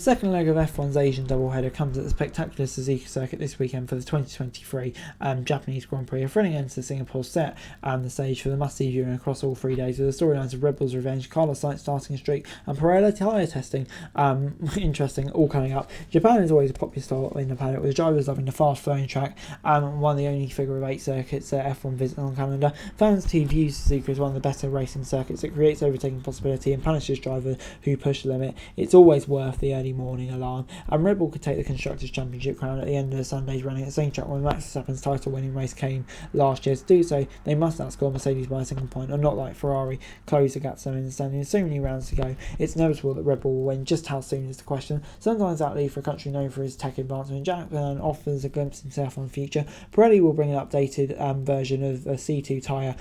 second leg of F1's Asian doubleheader comes at the spectacular Suzuka circuit this weekend for the 2023 Japanese Grand Prix. A thrilling end to Singapore set the stage for the must-see viewing across all 3 days, with the storylines of Red Bull's revenge, Carlos Sainz starting a streak, and Pirelli tyre testing. Interesting, all coming up. Japan is always a popular style in the paddock, with drivers loving the fast-flowing track, one of the only figure-of-8 circuits F1 visit on calendar. Fans too view Suzuka as one of the better racing circuits. It creates overtaking possibility and punishes drivers who push the limit. It's always worth the early morning alarm, and Red Bull could take the Constructors' Championship crown at the end of Sunday's running at the same track when Max Verstappen's title-winning race came last year. To do so, they must outscore Mercedes by a single point, and not like Ferrari, close the gap to them in the standing. With so many rounds to go, it's inevitable that Red Bull will win. Just how soon is the question. Sometimes that leave for a country known for its tech advancement, Japan offers a glimpse into F1 future. Pirelli will bring an updated version of a C2 tyre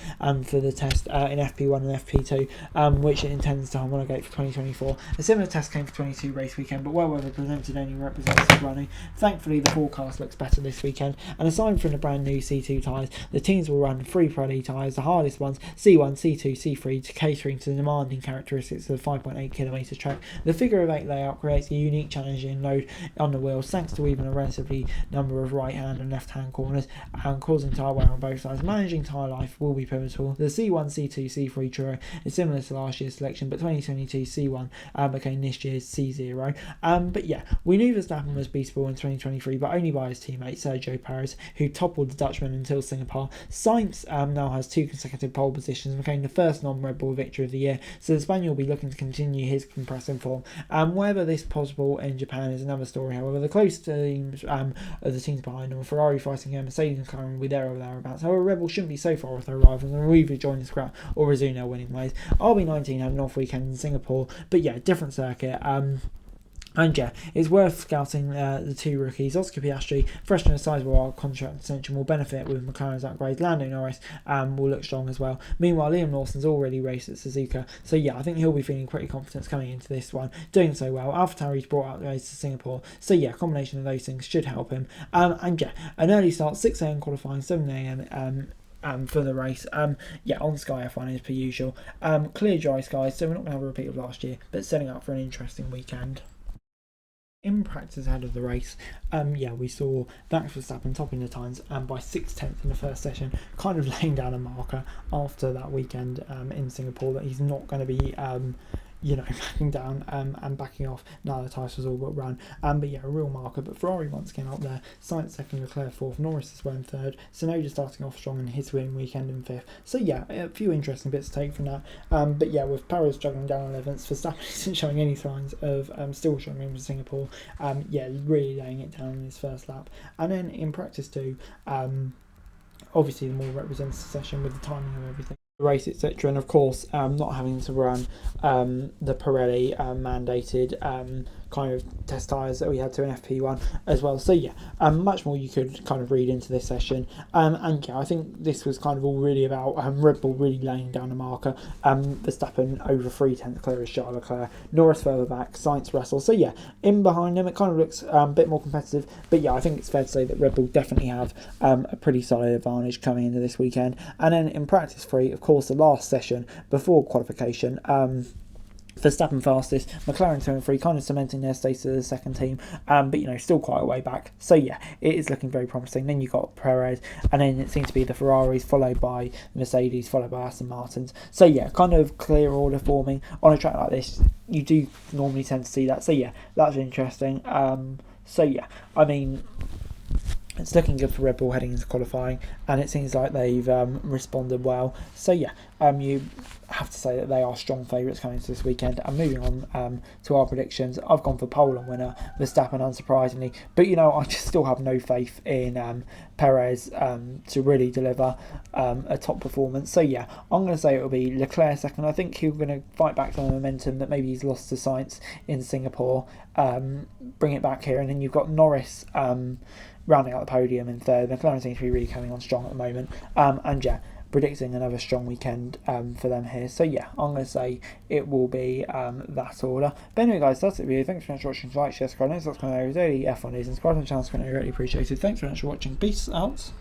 for the test in FP1 and FP2, which it intends to homologate for 2024. A similar test came for 22 race weekend, but well weather presented only representative running. Thankfully, the forecast looks better this weekend, and aside from the brand new C2 tyres, the teams will run 3 Pirelli tyres, the hardest ones, C1, C2, C3, catering to the demanding characteristics of the 5.8km track. The figure-of-8 layout creates a unique challenging load on the wheels, thanks to even a relatively number of right-hand and left-hand corners, and causing tyre wear on both sides. Managing tyre life will be pivotal. The C1, C2, C3 trio is similar to last year's selection, but 2022 C1 became this year's C0. But yeah, we knew Verstappen was beatable in 2023, but only by his teammate Sergio Perez, who toppled the Dutchman until Singapore. Sainz now has 2 consecutive pole positions, became the first non-Red Bull victory of the year, so the Spaniard will be looking to continue his impressive form. Whether this is possible in Japan is another story. However, the close teams of the teams behind them, Ferrari fighting here, Mercedes and McLaren will be there or thereabouts. However, Red Bull shouldn't be so far with their rivals, and will either join the scrap or resume their winning ways. RB19 had an off weekend in Singapore, but yeah, different circuit. And yeah, it's worth scouting the 2 rookies. Oscar Piastri, fresh from a sizable contract extension, will benefit with McLaren's upgrade. Lando Norris will look strong as well. Meanwhile, Liam Lawson's already raced at Suzuka, so yeah, I think he'll be feeling pretty confident coming into this one, doing so well. AlphaTauri's brought upgrades to Singapore, so yeah, a combination of those things should help him. And yeah, an early start, 6 a.m. qualifying, 7 a.m. For the race. Yeah, on Sky F1 as per usual. Clear dry skies, so we're not going to have a repeat of last year, but setting up for an interesting weekend. In practice ahead of the race, yeah, we saw Max Verstappen topping the times by 6/10 in the first session, kind of laying down a marker after that weekend in Singapore that he's not going to be backing down and backing off now the tyres was all but run. But yeah, a real marker. But Ferrari once again up there, Sainz second, Leclerc fourth, Norris as well in third, Tsunoda starting off strong in his win weekend in fifth. So yeah, a few interesting bits to take from that. But yeah, with Perez struggling down 11th, Verstappen isn't showing any signs of still struggling with Singapore. Yeah, really laying it down in his first lap. And then in practice too, obviously the more representative session with the timing of everything, race, etc., and of course not having to run the Pirelli mandated kind of test tyres that we had to in FP1 as well. So yeah, much more you could kind of read into this session, and yeah, I think this was kind of all really about Red Bull really laying down a marker. Verstappen over 3/10 clear as Charles Leclerc, Norris further back, Sainz, Russell. So yeah, in behind them it kind of looks a bit more competitive, but yeah, I think it's fair to say that Red Bull definitely have a pretty solid advantage coming into this weekend. And then in practice 3, of course, the last session before qualification, Verstappen fastest, McLaren 2 and 3, kind of cementing their status as the second team, but still quite a way back. So yeah, it is looking very promising. Then you've got Perez, and then it seems to be the Ferraris, followed by Mercedes, followed by Aston Martins. So yeah, kind of clear order forming on a track like this. You do normally tend to see that. So yeah, that's interesting. So yeah, I mean, it's looking good for Red Bull heading into qualifying, and it seems like they've responded well. So yeah, you have to say that they are strong favourites coming into this weekend. And moving on to our predictions, I've gone for pole and winner Verstappen, unsurprisingly, but I just still have no faith in Perez to really deliver a top performance. So yeah, I'm going to say it will be Leclerc second. I think he's going to fight back the momentum that maybe he's lost to Sainz in Singapore, bring it back here, and then you've got Norris rounding out the podium in third. McLaren seems to be really coming on strong at the moment, and yeah, predicting another strong weekend for them here. So yeah, I'm going to say it will be that order. But anyway guys, that's it for you. Thanks very much for watching. Like, share, subscribe, and subscribe to daily F1 news and subscribe to the channel. It's really appreciated. Thanks very much for watching. Peace out.